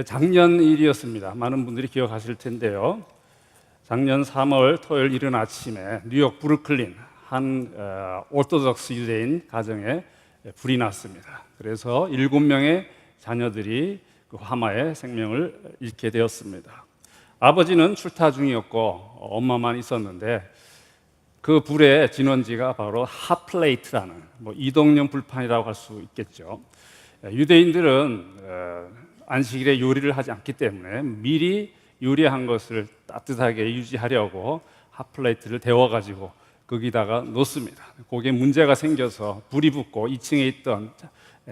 작년 일이었습니다. 많은 분들이 기억하실 텐데요. 작년 3월 토요일 이른 아침에 뉴욕 브루클린 한 오르토독스 유대인 가정에 불이 났습니다. 그래서 7명의 자녀들이 그 화마에 생명을 잃게 되었습니다. 아버지는 출타 중이었고 엄마만 있었는데 그 불의 진원지가 바로 핫플레이트라는 이동용 불판이라고 할 수 있겠죠. 유대인들은 안식일에 요리를 하지 않기 때문에 미리 요리한 것을 따뜻하게 유지하려고 핫플레이트를 데워가지고 거기다가 놓습니다. 거기에 문제가 생겨서 불이 붙고 2층에 있던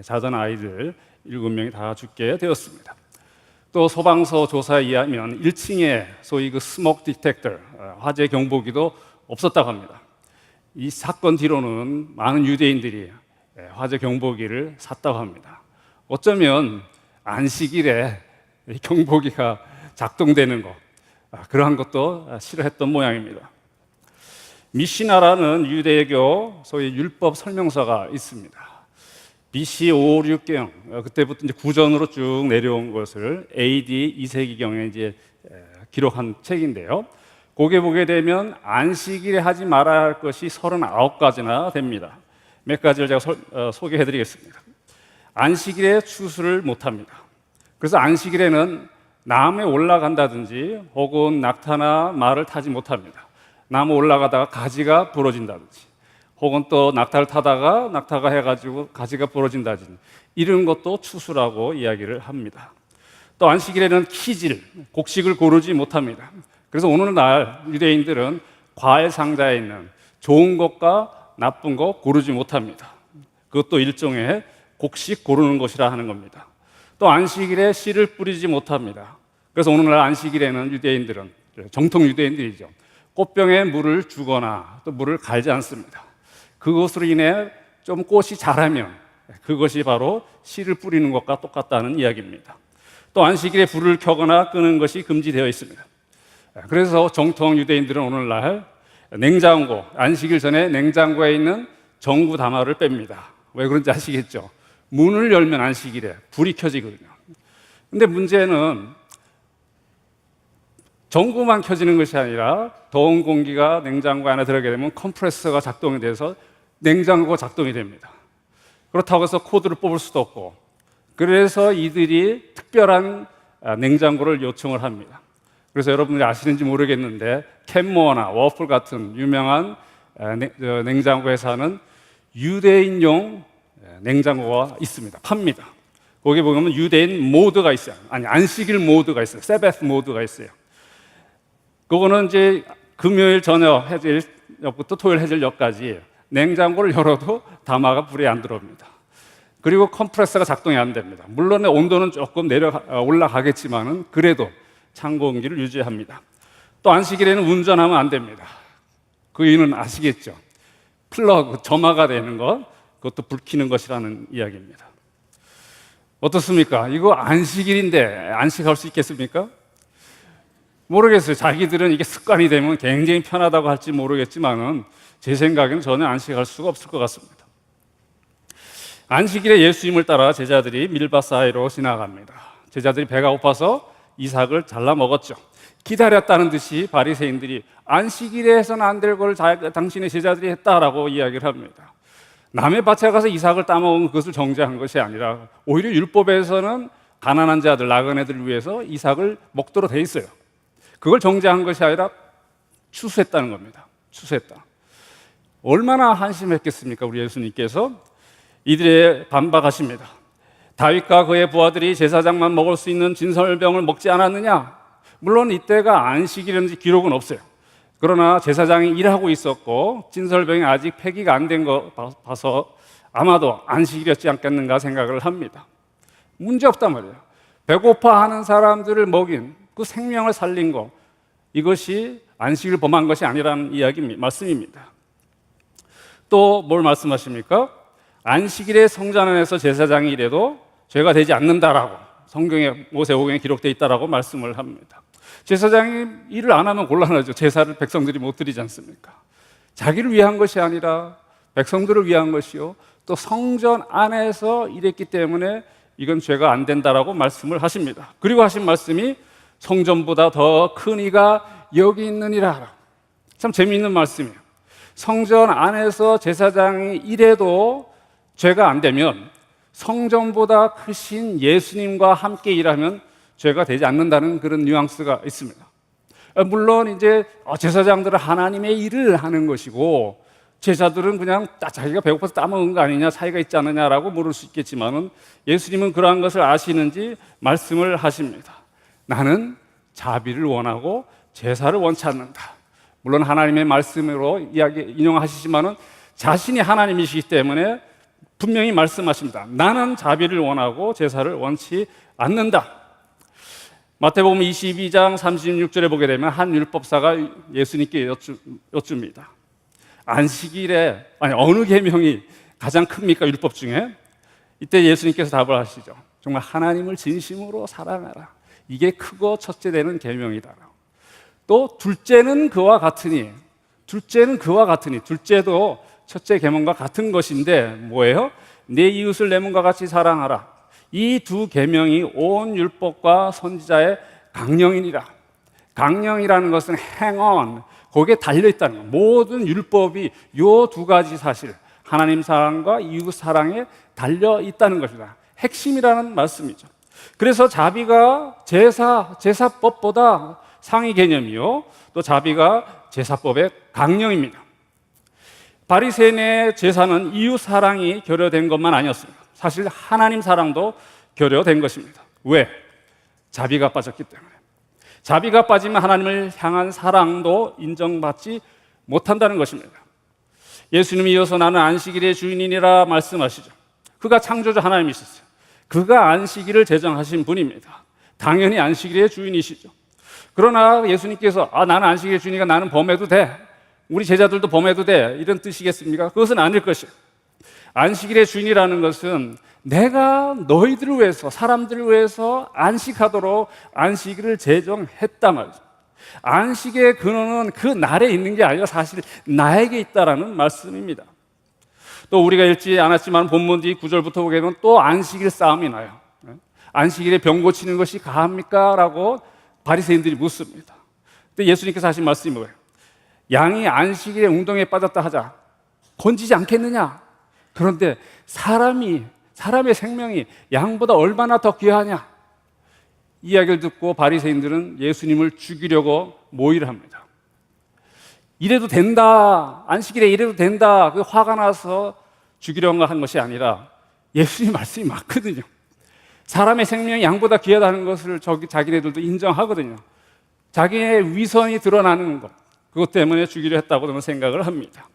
자던 아이들 7명이 다 죽게 되었습니다. 또 소방서 조사에 의하면 1층에 소위 그 스모크 디텍터, 화재 경보기도 없었다고 합니다. 이 사건 뒤로는 많은 유대인들이 화재 경보기를 샀다고 합니다. 어쩌면 안식일에 경보기가 작동되는 것, 그러한 것도 싫어했던 모양입니다. 미시나라는 유대교 소위 율법 설명서가 있습니다. BC 556경, 그때부터 이제 구전으로 쭉 내려온 것을 AD 2세기경에 이제 기록한 책인데요. 거기에 보게 되면 안식일에 하지 말아야 할 것이 39가지나 됩니다. 몇 가지를 제가 소개해 드리겠습니다. 안식일에 추수를 못합니다. 그래서 안식일에는 나무에 올라간다든지 혹은 낙타나 말을 타지 못합니다. 나무 올라가다가 가지가 부러진다든지 혹은 또 낙타를 타다가 낙타가 해가지고 가지가 부러진다든지 이런 것도 추수라고 이야기를 합니다. 또 안식일에는 키질, 곡식을 고르지 못합니다. 그래서 오늘날 유대인들은 과일 상자에 있는 좋은 것과 나쁜 것 고르지 못합니다. 그것도 일종의 곡식 고르는 것이라 하는 겁니다. 또 안식일에 씨를 뿌리지 못합니다. 그래서 오늘날 안식일에는 유대인들은, 정통 유대인들이죠, 꽃병에 물을 주거나 또 물을 갈지 않습니다. 그것으로 인해 좀 꽃이 자라면 그것이 바로 씨를 뿌리는 것과 똑같다는 이야기입니다. 또 안식일에 불을 켜거나 끄는 것이 금지되어 있습니다. 그래서 정통 유대인들은 오늘날 냉장고, 안식일 전에 냉장고에 있는 전구 담화를 뺍니다. 왜 그런지 아시겠죠? 문을 열면 안식일에 불이 켜지거든요. 근데 문제는 전구만 켜지는 것이 아니라 더운 공기가 냉장고 안에 들어가게 되면 컴프레서가 작동이 돼서 냉장고가 작동이 됩니다. 그렇다고 해서 코드를 뽑을 수도 없고, 그래서 이들이 특별한 냉장고를 요청을 합니다. 그래서 여러분들이 아시는지 모르겠는데 캔모어나 워플 같은 유명한 냉장고 회사는 유대인용 냉장고가 있습니다. 팝니다. 거기 보면 유대인 모드가 있어요. 아니, 안식일 모드가 있어요. 세베스 모드가 있어요. 그거는 이제 금요일 저녁 해질녘부터 토요일 해질녘까지 냉장고를 열어도 담화가 불이 안 들어옵니다. 그리고 컴프레서가 작동이 안 됩니다. 물론 온도는 조금 올라가겠지만은 그래도 찬 공기를 유지합니다. 또 안식일에는 운전하면 안 됩니다. 그 이유는 아시겠죠? 플러그, 점화가 되는 것, 그것도 불 켜는 것이라는 이야기입니다. 어떻습니까? 이거 안식일인데 안식할 수 있겠습니까? 모르겠어요. 자기들은 이게 습관이 되면 굉장히 편하다고 할지 모르겠지만은 제 생각에는 전혀 안식할 수가 없을 것 같습니다. 안식일에 예수님을 따라 제자들이 밀밭 사이로 지나갑니다. 제자들이 배가 고파서 이삭을 잘라 먹었죠. 기다렸다는 듯이 바리새인들이 안식일에 해서는 안 될 걸 당신의 제자들이 했다라고 이야기를 합니다. 남의 밭에 가서 이삭을 따먹은 그것을 정죄한 것이 아니라 오히려 율법에서는 가난한 자들, 나그네들을 위해서 이삭을 먹도록 돼 있어요. 그걸 정죄한 것이 아니라 추수했다는 겁니다. 추수했다. 얼마나 한심했겠습니까? 우리 예수님께서 이들의 반박하십니다. 다윗과 그의 부하들이 제사장만 먹을 수 있는 진설병을 먹지 않았느냐? 물론 이때가 안식일인지 기록은 없어요. 그러나 제사장이 일하고 있었고 진설병이 아직 폐기가 안 된 거 봐서 아마도 안식일이었지 않겠는가 생각을 합니다. 문제없단 말이에요. 배고파하는 사람들을 먹인 그 생명을 살린 거, 이것이 안식일을 범한 것이 아니라는 말씀입니다. 또 뭘 말씀하십니까? 안식일에 성전 안에서 제사장이 일해도 죄가 되지 않는다라고 성경에 모세오경에 기록되어 있다라고 말씀을 합니다. 제사장이 일을 안 하면 곤란하죠. 제사를 백성들이 못 드리지 않습니까? 자기를 위한 것이 아니라 백성들을 위한 것이요, 또 성전 안에서 일했기 때문에 이건 죄가 안 된다라고 말씀을 하십니다. 그리고 하신 말씀이 성전보다 더 큰 이가 여기 있느니라. 참 재미있는 말씀이에요. 성전 안에서 제사장이 일해도 죄가 안 되면 성전보다 크신 예수님과 함께 일하면 죄가 되지 않는다는 그런 뉘앙스가 있습니다. 물론 이제 제사장들은 하나님의 일을 하는 것이고 제자들은 그냥 자기가 배고파서 따먹은 거 아니냐, 차이가 있지 않느냐라고 물을 수 있겠지만은 예수님은 그러한 것을 아시는지 말씀을 하십니다. 나는 자비를 원하고 제사를 원치 않는다. 물론 하나님의 말씀으로 인용하시지만은 자신이 하나님이시기 때문에 분명히 말씀하십니다. 나는 자비를 원하고 제사를 원치 않는다. 마태복음 22장 36절에 보게 되면 한 율법사가 예수님께 여쭙니다. 안식일에 어느 계명이 가장 큽니까? 율법 중에? 이때 예수님께서 답을 하시죠. 정말 하나님을 진심으로 사랑하라. 이게 크고 첫째 되는 계명이다. 또 둘째는 그와 같으니, 둘째도 첫째 계명과 같은 것인데 뭐예요? 내 이웃을 내 몸과 같이 사랑하라. 이 두 계명이 온 율법과 선지자의 강령이니라. 강령이라는 것은 hang on, 거기에 달려있다는 거예요. 모든 율법이 이 두 가지 사실, 하나님 사랑과 이웃 사랑에 달려있다는 것이다. 핵심이라는 말씀이죠. 그래서 자비가 제사법보다 상위 개념이요, 또 자비가 제사법의 강령입니다. 바리새인의 제사는 이웃 사랑이 결여된 것만 아니었습니다. 사실 하나님 사랑도 결여된 것입니다. 왜? 자비가 빠졌기 때문에. 자비가 빠지면 하나님을 향한 사랑도 인정받지 못한다는 것입니다. 예수님이 이어서 나는 안식일의 주인이니라 말씀하시죠. 그가 창조주 하나님이셨어요. 그가 안식일을 제정하신 분입니다. 당연히 안식일의 주인이시죠. 그러나 예수님께서 나는 안식일의 주인이니까 나는 범해도 돼, 우리 제자들도 범해도 돼, 이런 뜻이겠습니까? 그것은 아닐 것이에요. 안식일의 주인이라는 것은 내가 너희들을 위해서, 사람들을 위해서 안식하도록 안식일을 제정했단 말이죠. 안식의 근원은 그 날에 있는 게 아니라 사실 나에게 있다라는 말씀입니다. 또 우리가 읽지 않았지만 본문 뒤 9절부터 보게 되면 또 안식일 싸움이 나요. 안식일에 병 고치는 것이 가합니까? 라고 바리새인들이 묻습니다. 근데 예수님께서 하신 말씀이 뭐예요? 양이 안식일에 웅덩이에 빠졌다 하자, 건지지 않겠느냐? 그런데 사람의 생명이 양보다 얼마나 더 귀하냐? 이야기를 듣고 바리새인들은 예수님을 죽이려고 모의를 합니다. 이래도 된다, 안식일에 이래도 된다, 그 화가 나서 죽이려고 한 것이 아니라 예수님 말씀이 맞거든요. 사람의 생명이 양보다 귀하다는 것을 자기네들도 인정하거든요. 자기의 위선이 드러나는 것, 그것 때문에 죽이려 했다고 저는 생각을 합니다.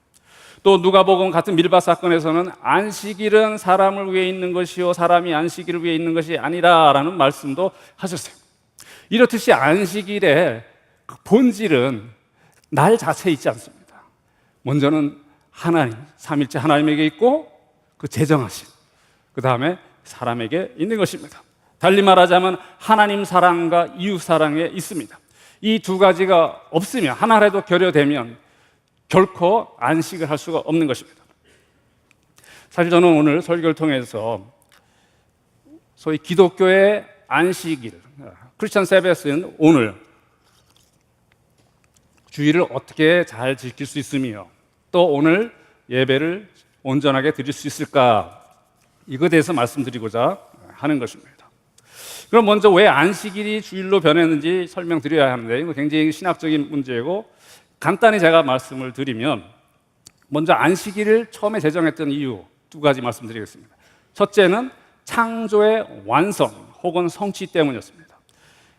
또 누가복음 같은 밀밭 사건에서는 안식일은 사람을 위해 있는 것이요 사람이 안식일을 위해 있는 것이 아니라라는 말씀도 하셨어요. 이렇듯이 안식일의 본질은 날 자체에 있지 않습니다. 먼저는 하나님, 삼일째 하나님에게 있고 그 제정하신, 그 다음에 사람에게 있는 것입니다. 달리 말하자면 하나님 사랑과 이웃 사랑에 있습니다. 이 두 가지가 없으면, 하나라도 결여되면 결코 안식을 할 수가 없는 것입니다. 사실 저는 오늘 설교를 통해서 소위 기독교의 안식일, 크리스천 세베스는 오늘 주일을 어떻게 잘 지킬 수 있으며 또 오늘 예배를 온전하게 드릴 수 있을까, 이거에 대해서 말씀드리고자 하는 것입니다. 그럼 먼저 왜 안식일이 주일로 변했는지 설명드려야 하는데, 이거 굉장히 신학적인 문제이고 간단히 제가 말씀을 드리면, 먼저 안식일을 처음에 제정했던 이유 두 가지 말씀드리겠습니다. 첫째는 창조의 완성 혹은 성취 때문이었습니다.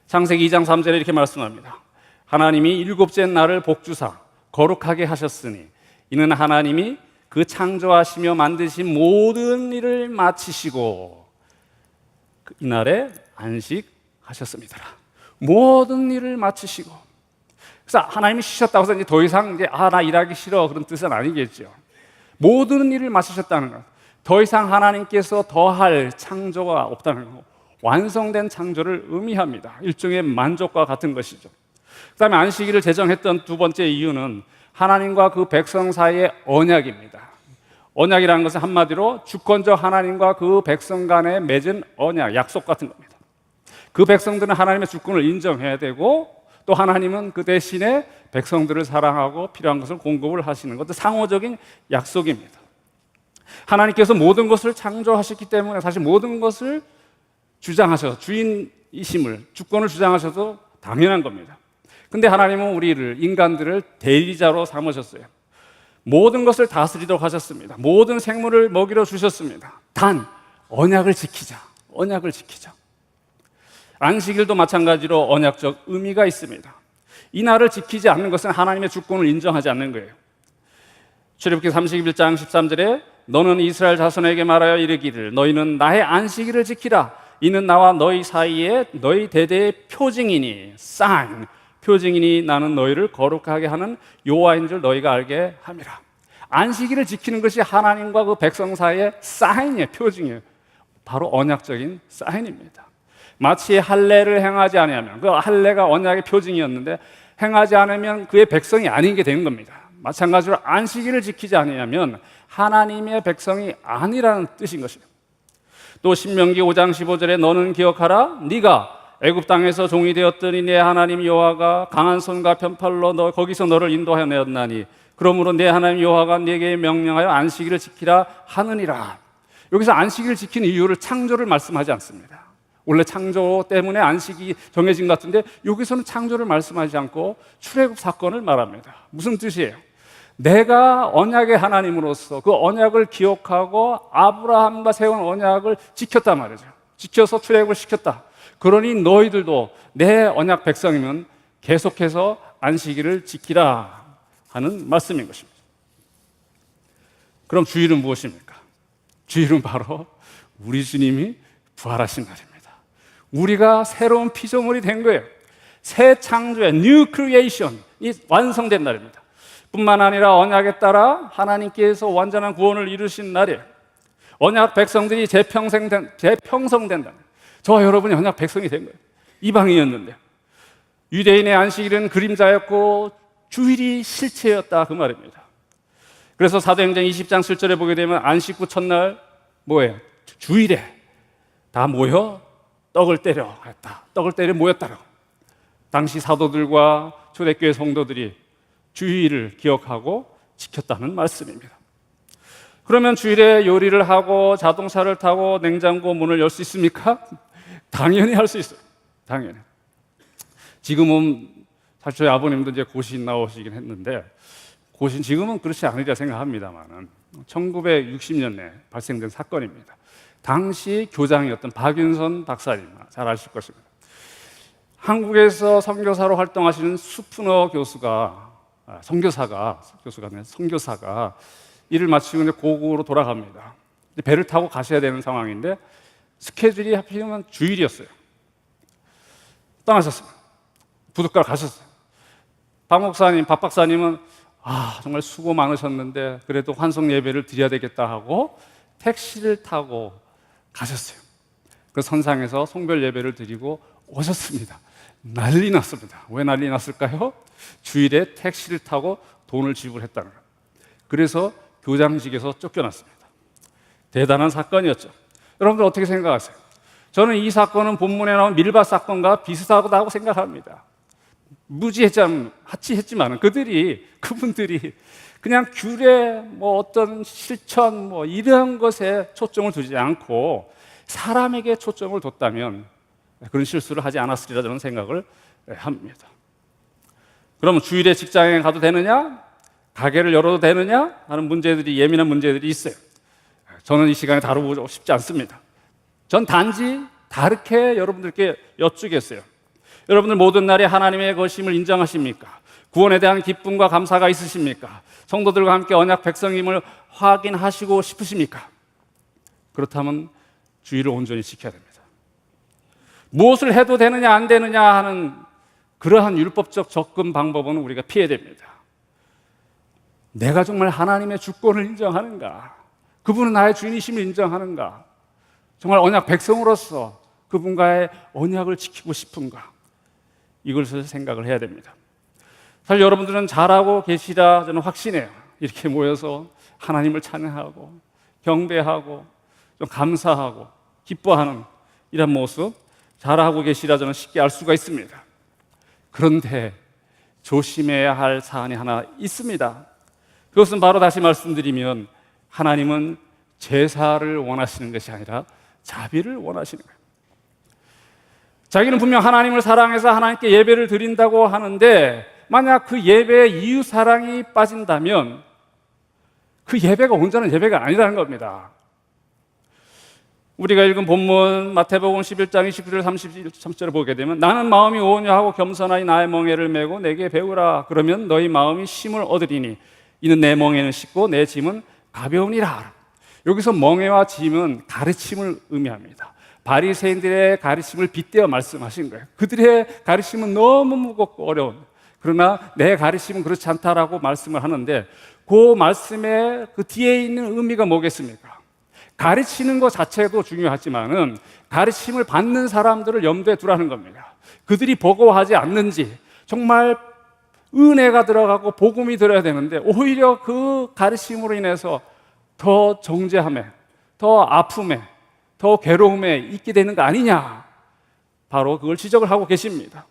창세기 2장 3절에 이렇게 말씀합니다. 하나님이 일곱째 날을 복주사 거룩하게 하셨으니 이는 하나님이 그 창조하시며 만드신 모든 일을 마치시고 이날에 안식하셨습니다. 모든 일을 마치시고. 그래서 하나님이 쉬셨다고 해서 이제 더 이상 나 일하기 싫어, 그런 뜻은 아니겠죠. 모든 일을 마치셨다는 것, 더 이상 하나님께서 더할 창조가 없다는 것, 완성된 창조를 의미합니다. 일종의 만족과 같은 것이죠. 그 다음에 안식일을 제정했던 두 번째 이유는 하나님과 그 백성 사이의 언약입니다. 언약이라는 것은 한마디로 주권적 하나님과 그 백성 간에 맺은 언약, 약속 같은 겁니다. 그 백성들은 하나님의 주권을 인정해야 되고 또 하나님은 그 대신에 백성들을 사랑하고 필요한 것을 공급을 하시는 것도 상호적인 약속입니다. 하나님께서 모든 것을 창조하셨기 때문에 사실 모든 것을 주장하셔서 주인이심을, 주권을 주장하셔도 당연한 겁니다. 근데 하나님은 우리를, 인간들을 대리자로 삼으셨어요. 모든 것을 다스리도록 하셨습니다. 모든 생물을 먹이러 주셨습니다. 단 언약을 지키자. 언약을 지키자. 안식일도 마찬가지로 언약적 의미가 있습니다. 이 날을 지키지 않는 것은 하나님의 주권을 인정하지 않는 거예요. 출애굽기 31장 13절에 너는 이스라엘 자손에게 말하여 이르기를 너희는 나의 안식일을 지키라. 이는 나와 너희 사이에 너희 대대의 표징이니 sign, 표징이니 나는 너희를 거룩하게 하는 여호와인 줄 너희가 알게 함이라. 안식일을 지키는 것이 하나님과 그 백성 사이의 사인이에요. 표징이에요. 바로 언약적인 사인입니다. 마치 할례를 행하지 아니하면, 그 할례가 언약의 표징이었는데 행하지 않으면 그의 백성이 아닌 게 되는 겁니다. 마찬가지로 안식일을 지키지 아니하면 하나님의 백성이 아니라는 뜻인 것이에요. 또 신명기 5장 15절에 너는 기억하라 네가 애굽 땅에서 종이 되었더니 내 하나님 여호와가 강한 손과 편팔로 거기서 너를 인도하여 내었나니 그러므로 내 하나님 여호와가 네게 명령하여 안식일을 지키라 하느니라. 여기서 안식일을 지키는 이유를 창조를 말씀하지 않습니다. 원래 창조 때문에 안식이 정해진 것 같은데 여기서는 창조를 말씀하지 않고 출애굽 사건을 말합니다. 무슨 뜻이에요? 내가 언약의 하나님으로서 그 언약을 기억하고 아브라함과 세운 언약을 지켰단 말이죠. 지켜서 출애굽을 시켰다. 그러니 너희들도 내 언약 백성이면 계속해서 안식일을 지키라 하는 말씀인 것입니다. 그럼 주일은 무엇입니까? 주일은 바로 우리 주님이 부활하신 날입니다. 우리가 새로운 피조물이 된 거예요. 새 창조의 New Creation이 완성된 날입니다. 뿐만 아니라 언약에 따라 하나님께서 완전한 구원을 이루신 날이에요. 언약 백성들이 재평성된다. 저와 여러분이 언약 백성이 된 거예요. 이방인이었는데 유대인의 안식일은 그림자였고 주일이 실체였다 그 말입니다. 그래서 사도행전 20장 7절에 보게 되면 안식 후 첫날 뭐예요? 주일에 다 모여 떡을 때려 했다. 떡을 때려 모였다고. 당시 사도들과 초대교회 성도들이 주일을 기억하고 지켰다는 말씀입니다. 그러면 주일에 요리를 하고 자동차를 타고 냉장고 문을 열 수 있습니까? 당연히 할 수 있어요. 당연히. 지금은 사실 저희 아버님도 이제 고신 나오시긴 했는데 고신 지금은 그렇지 않으리라 생각합니다만은 1960년에 발생된 사건입니다. 당시 교장이었던 박윤선 박사님 잘 아실 것입니다. 한국에서 선교사로 활동하시는 수프너 선교사가 일을 마치고 이제 고국으로 돌아갑니다. 배를 타고 가셔야 되는 상황인데 스케줄이 하필이면 주일이었어요. 떠나셨습니다. 부둣가로 가셨어요. 박 박사님은 정말 수고 많으셨는데 그래도 환송 예배를 드려야 되겠다 하고 택시를 타고 가셨어요. 그 선상에서 송별 예배를 드리고 오셨습니다. 난리 났습니다. 왜 난리 났을까요? 주일에 택시를 타고 돈을 지불했다는 거예요. 그래서 교장직에서 쫓겨났습니다. 대단한 사건이었죠. 여러분들 어떻게 생각하세요? 저는 이 사건은 본문에 나온 밀밭 사건과 비슷하다고 생각합니다. 하치했지만 그분들이 그냥 규례, 어떤 실천, 이런 것에 초점을 두지 않고 사람에게 초점을 뒀다면 그런 실수를 하지 않았으리라 저는 생각을 합니다. 그러면 주일에 직장에 가도 되느냐? 가게를 열어도 되느냐? 하는 예민한 문제들이 있어요. 저는 이 시간에 다루고 싶지 않습니다. 전 단지 다르게 여러분들께 여쭈겠어요. 여러분들 모든 날이 하나님의 것임을 인정하십니까? 구원에 대한 기쁨과 감사가 있으십니까? 성도들과 함께 언약 백성임을 확인하시고 싶으십니까? 그렇다면 주일을 온전히 지켜야 됩니다. 무엇을 해도 되느냐 안 되느냐 하는 그러한 율법적 접근 방법은 우리가 피해야 됩니다. 내가 정말 하나님의 주권을 인정하는가? 그분은 나의 주인이심을 인정하는가? 정말 언약 백성으로서 그분과의 언약을 지키고 싶은가? 이것을 생각을 해야 됩니다. 사실 여러분들은 잘하고 계시다 저는 확신해요. 이렇게 모여서 하나님을 찬양하고 경배하고 좀 감사하고 기뻐하는 이런 모습 잘하고 계시라 저는 쉽게 알 수가 있습니다. 그런데 조심해야 할 사안이 하나 있습니다. 그것은 바로 다시 말씀드리면 하나님은 제사를 원하시는 것이 아니라 자비를 원하시는 거예요. 자기는 분명 하나님을 사랑해서 하나님께 예배를 드린다고 하는데 만약 그 예배에 이웃 사랑이 빠진다면 그 예배가 온전한 예배가 아니라는 겁니다. 우리가 읽은 본문 마태복음 11장 29절 33절을 보게 되면 나는 마음이 온유하고 겸손하니 나의 멍에를 메고 내게 배우라. 그러면 너희 마음이 쉼을 얻으리니 이는 내 멍에는 쉽고 내 짐은 가벼우니라. 여기서 멍에와 짐은 가르침을 의미합니다. 바리새인들의 가르침을 빗대어 말씀하신 거예요. 그들의 가르침은 너무 무겁고 어려운, 그러나 내 가르침은 그렇지 않다라고 말씀을 하는데 그 말씀의 그 뒤에 있는 의미가 뭐겠습니까? 가르치는 것 자체도 중요하지만은 가르침을 받는 사람들을 염두에 두라는 겁니다. 그들이 버거워하지 않는지, 정말 은혜가 들어가고 복음이 들어야 되는데 오히려 그 가르침으로 인해서 더 정죄함에, 더 아픔에, 더 괴로움에 있게 되는 거 아니냐, 바로 그걸 지적을 하고 계십니다.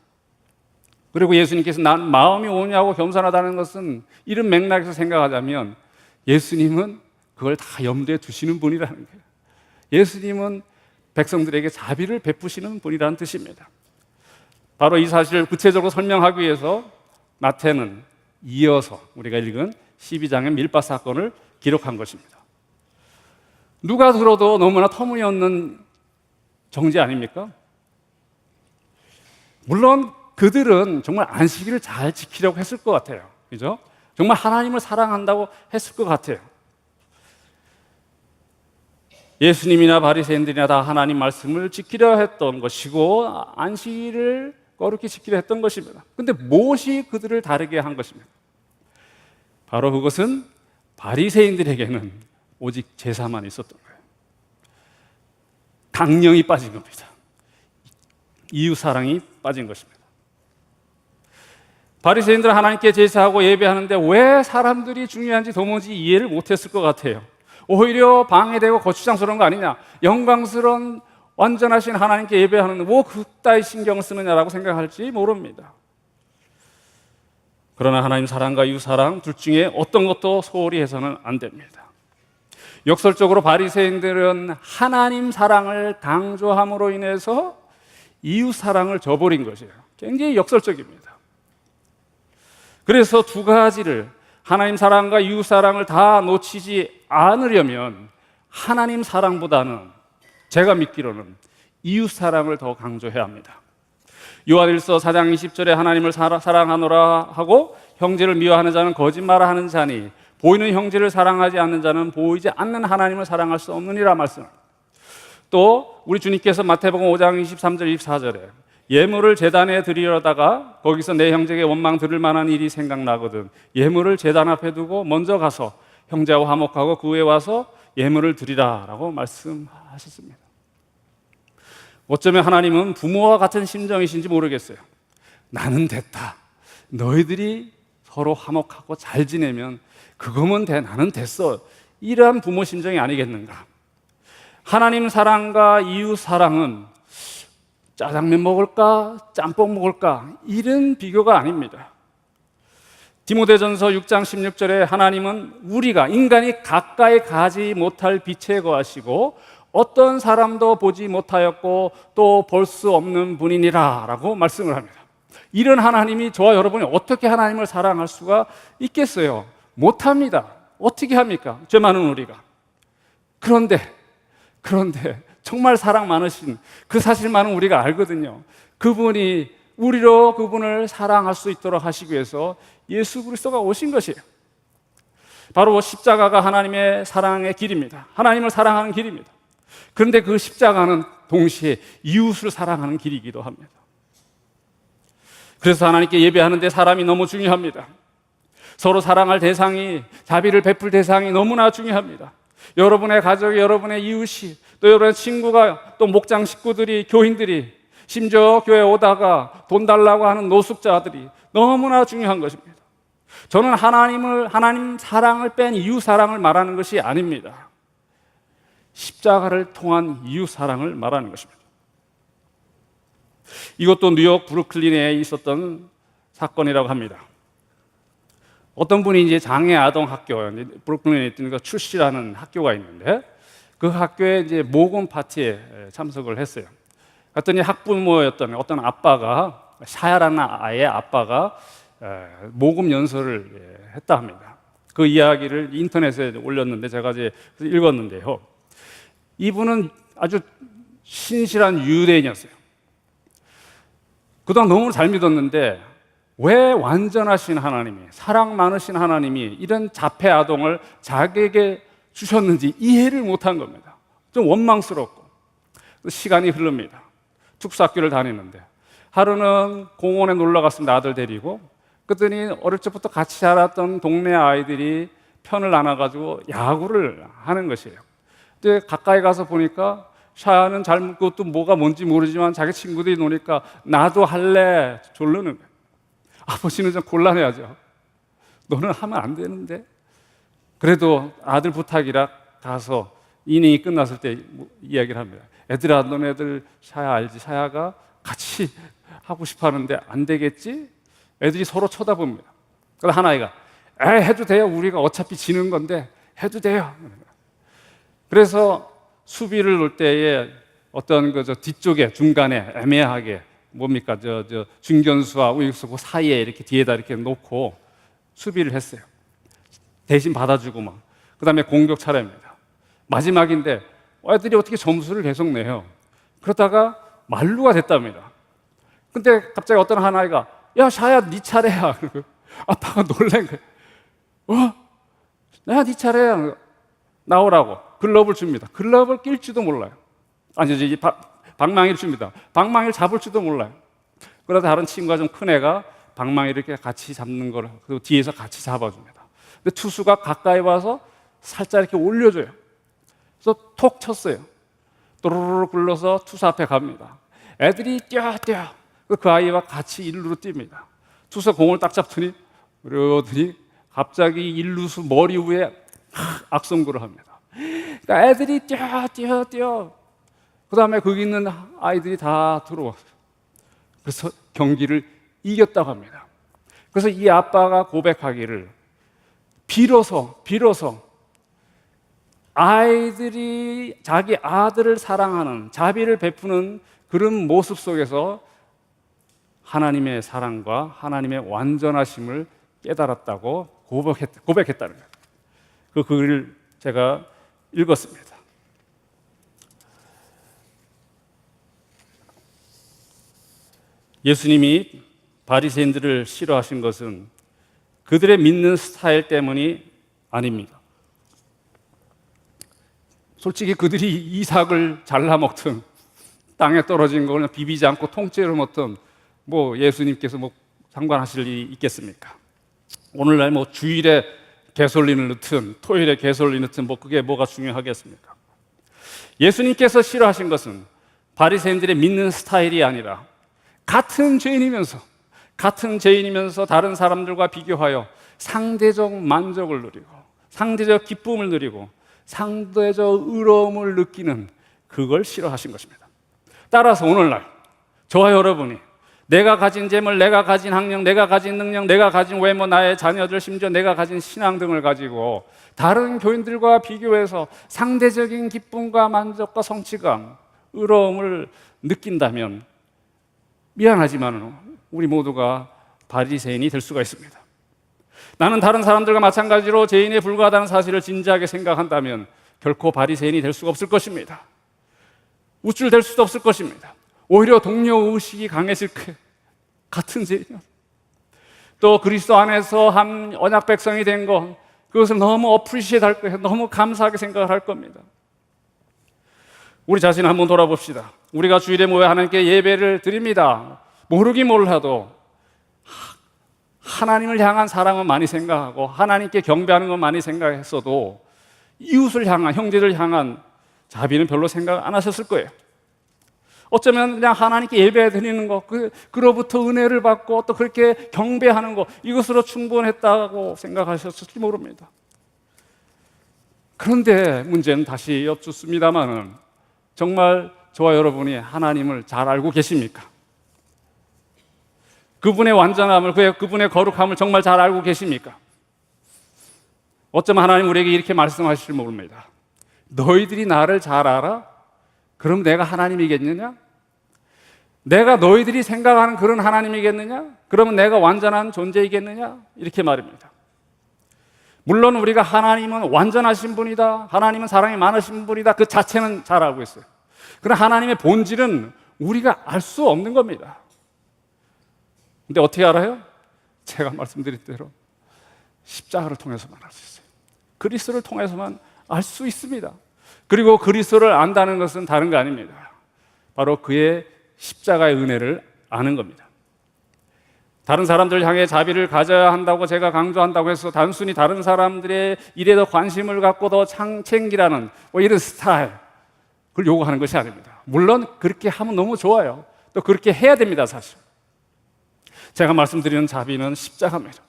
그리고 예수님께서 난 마음이 온유하고 겸손하다는 것은 이런 맥락에서 생각하자면 예수님은 그걸 다 염두에 두시는 분이라는 거예요. 예수님은 백성들에게 자비를 베푸시는 분이라는 뜻입니다. 바로 이 사실을 구체적으로 설명하기 위해서 마태는 이어서 우리가 읽은 12장의 밀밭 사건을 기록한 것입니다. 누가 들어도 너무나 터무니없는 정죄 아닙니까? 물론 그들은 정말 안식일을 잘 지키려고 했을 것 같아요. 그죠? 정말 하나님을 사랑한다고 했을 것 같아요. 예수님이나 바리새인들이나 다 하나님 말씀을 지키려 했던 것이고 안식일을 거룩히 지키려 했던 것입니다. 그런데 무엇이 그들을 다르게 한 것입니까? 바로 그것은 바리새인들에게는 오직 제사만 있었던 거예요. 강령이 빠진 겁니다. 이웃 사랑이 빠진 것입니다. 바리새인들은 하나님께 제사하고 예배하는데 왜 사람들이 중요한지 도무지 이해를 못했을 것 같아요. 오히려 방해되고 거추장스러운 거 아니냐, 영광스러운 완전하신 하나님께 예배하는 뭐 그따위 신경을 쓰느냐라고 생각할지 모릅니다. 그러나 하나님 사랑과 이웃 사랑 둘 중에 어떤 것도 소홀히 해서는 안 됩니다. 역설적으로 바리새인들은 하나님 사랑을 강조함으로 인해서 이웃 사랑을 저버린 것이에요. 굉장히 역설적입니다. 그래서 두 가지를, 하나님 사랑과 이웃 사랑을 다 놓치지 않으려면 하나님 사랑보다는 제가 믿기로는 이웃 사랑을 더 강조해야 합니다. 요한일서 4장 20절에 하나님을 사랑하노라 하고 형제를 미워하는 자는 거짓말을 하는 자니 보이는 형제를 사랑하지 않는 자는 보이지 않는 하나님을 사랑할 수 없느니라 말씀합니다. 또 우리 주님께서 마태복음 5장 23절 24절에 예물을 제단에 드리려다가 거기서 내 형제에게 원망 들을 만한 일이 생각나거든 예물을 제단 앞에 두고 먼저 가서 형제와 화목하고 그 후에 와서 예물을 드리라 라고 말씀하셨습니다. 어쩌면 하나님은 부모와 같은 심정이신지 모르겠어요. 나는 됐다, 너희들이 서로 화목하고 잘 지내면 그거면 돼, 나는 됐어, 이러한 부모 심정이 아니겠는가. 하나님 사랑과 이웃 사랑은 짜장면 먹을까 짬뽕 먹을까 이런 비교가 아닙니다. 디모데전서 6장 16절에 하나님은 우리가 인간이 가까이 가지 못할 빛에 거하시고 어떤 사람도 보지 못하였고 또 볼 수 없는 분이니라 라고 말씀을 합니다. 이런 하나님이 저와 여러분이 어떻게 하나님을 사랑할 수가 있겠어요? 못합니다. 어떻게 합니까? 죄 많은 우리가. 그런데 정말 사랑 많으신 그 사실만은 우리가 알거든요. 그분이 우리로 그분을 사랑할 수 있도록 하시기 위해서 예수 그리스도가 오신 것이에요. 바로 십자가가 하나님의 사랑의 길입니다. 하나님을 사랑하는 길입니다. 그런데 그 십자가는 동시에 이웃을 사랑하는 길이기도 합니다. 그래서 하나님께 예배하는데 사람이 너무 중요합니다. 서로 사랑할 대상이, 자비를 베풀 대상이 너무나 중요합니다. 여러분의 가족이, 여러분의 이웃이, 또 여러분의 친구가, 또 목장 식구들이, 교인들이, 심지어 교회에 오다가 돈 달라고 하는 노숙자들이 너무나 중요한 것입니다. 저는 하나님 사랑을 뺀 이웃 사랑을 말하는 것이 아닙니다. 십자가를 통한 이웃 사랑을 말하는 것입니다. 이것도 뉴욕 브루클린에 있었던 사건이라고 합니다. 어떤 분이 이제 장애 아동 학교, 브루클린에 있던 그 출시라는 학교가 있는데 그 학교에 이제 모금 파티에 참석을 했어요. 갔더니 학부모였던 어떤 아빠가, 샤야라는 아이의 아빠가 모금 연설을 했다 합니다. 그 이야기를 인터넷에 올렸는데 제가 이제 읽었는데요. 이분은 아주 신실한 유대인이었어요. 그동안 너무 잘 믿었는데 왜 완전하신 하나님이, 사랑 많으신 하나님이 이런 자폐 아동을 자기에게 주셨는지 이해를 못한 겁니다. 좀 원망스럽고. 시간이 흐릅니다. 특수학교를 다니는데 하루는 공원에 놀러 갔습니다. 아들 데리고. 그랬더니 어릴 적부터 같이 자랐던 동네 아이들이 편을 나눠가지고 야구를 하는 것이에요. 근데 가까이 가서 보니까 샤야는 잘 묻고 또 뭐가 뭔지 모르지만 자기 친구들이 노니까 나도 할래 졸르는 거예요. 아버지는 좀 곤란해하죠. 너는 하면 안 되는데. 그래도 아들 부탁이라 가서 이닝이 끝났을 때 이야기를 합니다. 애들아, 너네들 샤야 알지? 샤야가 같이 하고 싶어 하는데 안 되겠지? 애들이 서로 쳐다봅니다. 그래서 한 아이가 해도 돼요. 우리가 어차피 지는 건데 해도 돼요. 그래서 수비를 놓을 때에 어떤 그 뒤쪽에 중간에 애매하게 뭡니까 중견수와 우익수 그 사이에 이렇게 뒤에다 이렇게 놓고 수비를 했어요. 대신 받아주고 막. 그다음에 공격 차례입니다. 마지막인데 애들이 어떻게 점수를 계속 내요. 그러다가 만루가 됐답니다. 근데 갑자기 어떤 한 아이가 야 샤야 네 차례야. 아빠가 놀란 거예요. 야 네 차례야. 나오라고 글러브를 줍니다. 글러브를 낄지도 몰라요. 아니 이제 방망이를 줍니다. 방망이를 잡을지도 몰라요. 그러다 다른 친구가 좀 큰 애가 방망이를 이렇게 같이 잡는 걸 그리고 뒤에서 같이 잡아줍니다. 근데 투수가 가까이 와서 살짝 이렇게 올려줘요. 그래서 톡 쳤어요. 또르르 굴러서 투수 앞에 갑니다. 애들이 뛰어. 그 아이와 같이 일루로 뜁니다. 투수가 공을 딱 잡더니 그러더니 갑자기 일루수 머리 위에 악성구를 합니다. 그러니까 애들이 뛰어. 그 다음에 거기 있는 아이들이 다 들어왔어요. 그래서 경기를 이겼다고 합니다. 그래서 이 아빠가 고백하기를 빌어서 아이들이 자기 아들을 사랑하는 자비를 베푸는 그런 모습 속에서 하나님의 사랑과 하나님의 완전하심을 깨달았다고 고백했다는 거예요. 그 글을 제가 읽었습니다. 예수님이 바리새인들을 싫어하신 것은 그들의 믿는 스타일 때문이 아닙니다. 솔직히 그들이 이삭을 잘라 먹든 땅에 떨어진 걸 비비지 않고 통째로 먹든 뭐 예수님께서 뭐 상관하실 일이 있겠습니까? 오늘날 뭐 주일에 개솔린을 넣든 토요일에 개솔린 넣든 뭐 그게 뭐가 중요하겠습니까? 예수님께서 싫어하신 것은 바리새인들의 믿는 스타일이 아니라 같은 죄인이면서 다른 사람들과 비교하여 상대적 만족을 누리고 상대적 기쁨을 누리고 상대적 의로움을 느끼는 그걸 싫어하신 것입니다. 따라서 오늘날 저와 여러분이 내가 가진 재물, 내가 가진 학력, 내가 가진 능력, 내가 가진 외모, 나의 자녀들, 심지어 내가 가진 신앙 등을 가지고 다른 교인들과 비교해서 상대적인 기쁨과 만족과 성취감, 의로움을 느낀다면 미안하지만 우리 모두가 바리새인이 될 수가 있습니다. 나는 다른 사람들과 마찬가지로 죄인에 불과하다는 사실을 진지하게 생각한다면 결코 바리새인이 될 수가 없을 것입니다. 우쭐될 수도 없을 것입니다. 오히려 동료의식이 강해질 같은 죄인이요. 또 그리스도 안에서 한 언약 백성이 된 것, 그것을 너무 어프리시에이트 할 거예요. 너무 감사하게 생각을 할 겁니다. 우리 자신을 한번 돌아봅시다. 우리가 주일에 모여 하나님께 예배를 드립니다. 모르긴 몰라도 하나님을 향한 사랑은 많이 생각하고 하나님께 경배하는 건 많이 생각했어도 이웃을 향한, 형제를 향한 자비는 별로 생각 안 하셨을 거예요. 어쩌면 그냥 하나님께 예배 드리는 것, 그로부터 은혜를 받고 또 그렇게 경배하는 것, 이것으로 충분했다고 생각하셨을지 모릅니다. 그런데 문제는 다시 엿듣습니다만은, 정말 저와 여러분이 하나님을 잘 알고 계십니까? 그분의 완전함을, 그분의 거룩함을 정말 잘 알고 계십니까? 어쩌면 하나님 우리에게 이렇게 말씀하실 모릅니다. 너희들이 나를 잘 알아? 그럼 내가 하나님이겠느냐? 내가 너희들이 생각하는 그런 하나님이겠느냐? 그러면 내가 완전한 존재이겠느냐? 이렇게 말입니다. 물론 우리가 하나님은 완전하신 분이다, 하나님은 사랑이 많으신 분이다, 그 자체는 잘 알고 있어요. 그러나 하나님의 본질은 우리가 알 수 없는 겁니다. 근데 어떻게 알아요? 제가 말씀드린 대로 십자가를 통해서만 알 수 있어요. 그리스도를 통해서만 알 수 있습니다. 그리고 그리스도를 안다는 것은 다른 거 아닙니다. 바로 그의 십자가의 은혜를 아는 겁니다. 다른 사람들 향해 자비를 가져야 한다고 제가 강조한다고 해서 단순히 다른 사람들의 일에 더 관심을 갖고 더 챙기라는 이런 스타일, 그걸 요구하는 것이 아닙니다. 물론 그렇게 하면 너무 좋아요. 또 그렇게 해야 됩니다, 사실. 제가 말씀드리는 자비는 십자가입니다.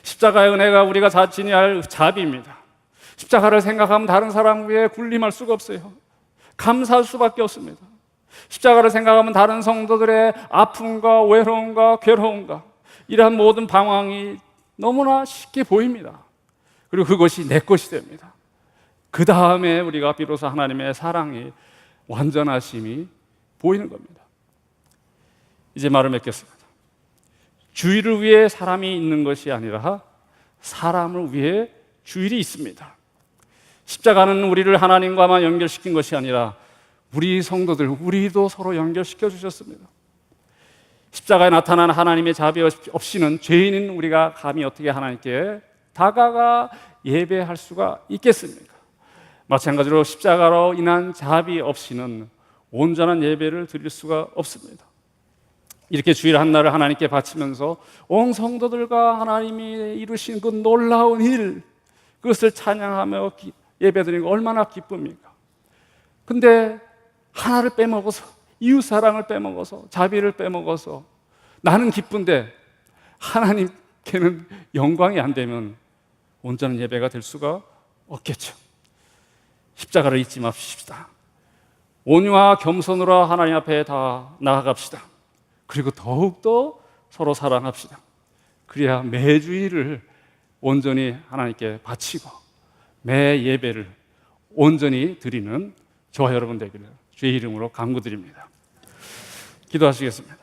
십자가의 은혜가 우리가 지녀야 할 자비입니다. 십자가를 생각하면 다른 사람 위에 군림할 수가 없어요. 감사할 수밖에 없습니다. 십자가를 생각하면 다른 성도들의 아픔과 외로움과 괴로움과 이러한 모든 방황이 너무나 쉽게 보입니다. 그리고 그것이 내 것이 됩니다. 그 다음에 우리가 비로소 하나님의 사랑이, 완전하심이 보이는 겁니다. 이제 말을 맺겠습니다. 주일을 위해 사람이 있는 것이 아니라 사람을 위해 주일이 있습니다. 십자가는 우리를 하나님과만 연결시킨 것이 아니라 우리 성도들, 우리도 서로 연결시켜 주셨습니다. 십자가에 나타난 하나님의 자비 없이는 죄인인 우리가 감히 어떻게 하나님께 다가가 예배할 수가 있겠습니까? 마찬가지로 십자가로 인한 자비 없이는 온전한 예배를 드릴 수가 없습니다. 이렇게 주일 한 날을 하나님께 바치면서 온 성도들과 하나님이 이루신 그 놀라운 일, 그것을 찬양하며 예배드리는 거 얼마나 기쁩니까? 근데 하나를 빼먹어서, 이웃사랑을 빼먹어서, 자비를 빼먹어서 나는 기쁜데 하나님께는 영광이 안 되면 온전한 예배가 될 수가 없겠죠. 십자가를 잊지 맙시다. 온유와 겸손으로 하나님 앞에 다 나아갑시다. 그리고 더욱더 서로 사랑합시다. 그래야 매주일을 온전히 하나님께 바치고 매 예배를 온전히 드리는 저와 여러분 되기를 주의 이름으로 간구드립니다. 기도하시겠습니다.